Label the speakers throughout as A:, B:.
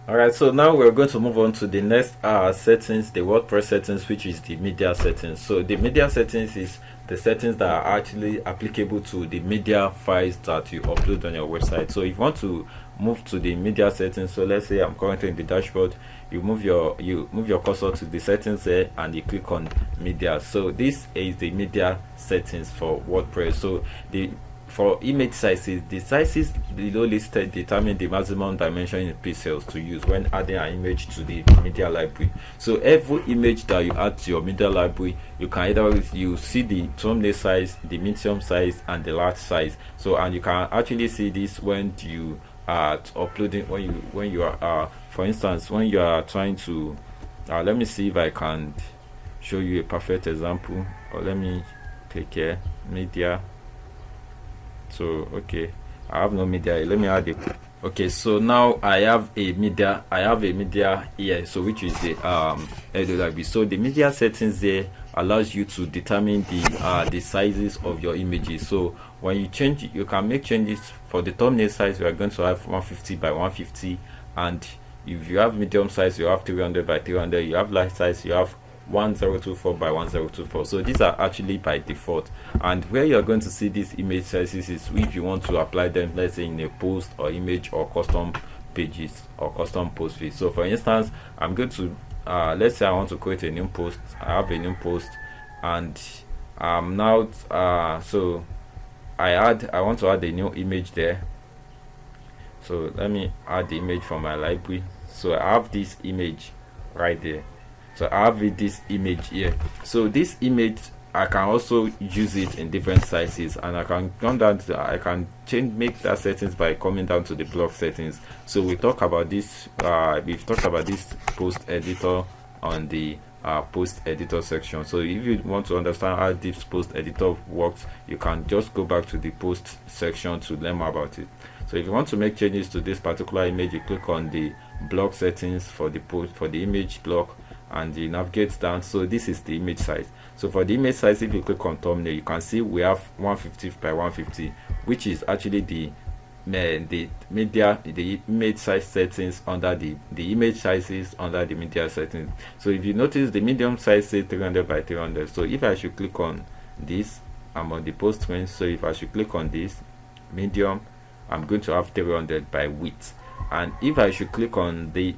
A: Alright, so now we're going to move on to the next settings, the WordPress settings, which is the media settings. So the media settings is the settings that are actually applicable to the media files that you upload on your website. So if you want to move to the media settings, so let's say I'm currently in the dashboard, you move your cursor to the settings there and you click on media. So this is the media settings for WordPress. So for image sizes, the sizes below listed determine the maximum dimension in pixels to use when adding an image to the media library. So every image that you add to your media library, you can you see the thumbnail size, the medium size, and the large size. So and you can actually see this when you are uploading, when you are for instance, when you are trying to let me see if I can show you a perfect example, or let me click here, media. So okay, I have no media. Let me add it. Okay, so now I have a media here, so which is the library. So the media settings there allows you to determine the sizes of your images. So when you change, you can make changes. For the thumbnail size, we are going to have 150 by 150, and if you have medium size, you have 300 by 300. You have large size, you have 1024 by 1024. So these are actually by default, and where you're going to see these image sizes is if you want to apply them, let's say in a post or image or custom pages or custom post feed. So for instance, I'm going to let's say I want to create a new post. I have a new post, and now so I want to add a new image there. So let me add the image from my library. So I have this image right there. So I have this image here. So this image, I can also use it in different sizes, and I can come down to I can make that settings by coming down to the block settings. So we talk about this we've talked about this post editor on the post editor section. So if you want to understand how this post editor works, you can just go back to the post section to learn more about it. So if you want to make changes to this particular image, you click on the block settings for the post, for the image block, and you navigate down. So this is the image size. So for the image size, if you click on thumbnail, you can see we have 150 by 150, which is actually the image size settings under the image sizes under the media settings. So if you notice, the medium size says 300 by 300. So if I should click on this, I'm on the post screen. So if I should click on this medium, I'm going to have 300 by width. And if I should click on the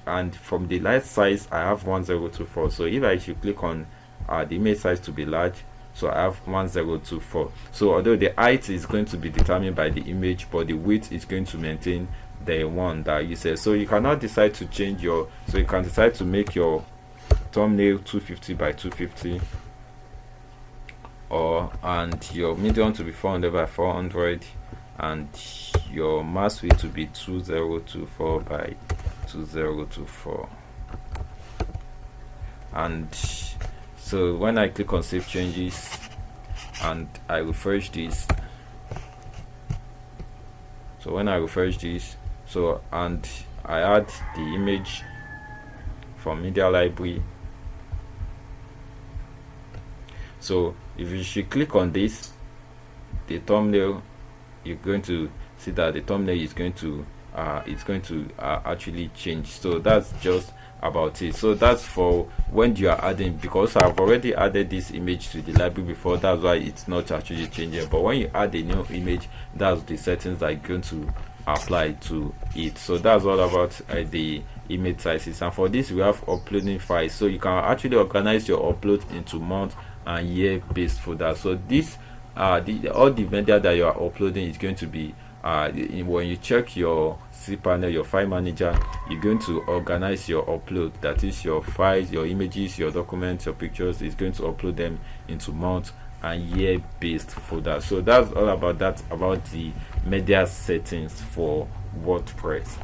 A: and from the large size, I have 1024. So if I should click on the image size to be large, so I have 1024. So although the height is going to be determined by the image, but the width is going to maintain the one that you said. So you cannot decide to change your, so you can decide to make your thumbnail 250 by 250, and your medium to be 400 by 400, and your mass width to be 2024 by 2024. And so when I click on save changes and I refresh this, so when I refresh this, so and I add the image from media library, so if you should click on this, the thumbnail, you're going to see that the thumbnail is going to actually change. So that's just about it. So that's for when you are adding, because I've already added this image to the library before, that's why it's not actually changing. But when you add a new image, that's the settings that are going to apply to it. So that's all about the image sizes. And for this, we have uploading files, so you can actually organize your upload into month and year based folder. So this all the media that you are uploading is going to be when you check your cPanel, your file manager, you're going to organize your upload, that is your files, your images, your documents, your pictures. Is going to upload them into month and year based folder. So that's all about that, about the media settings for WordPress.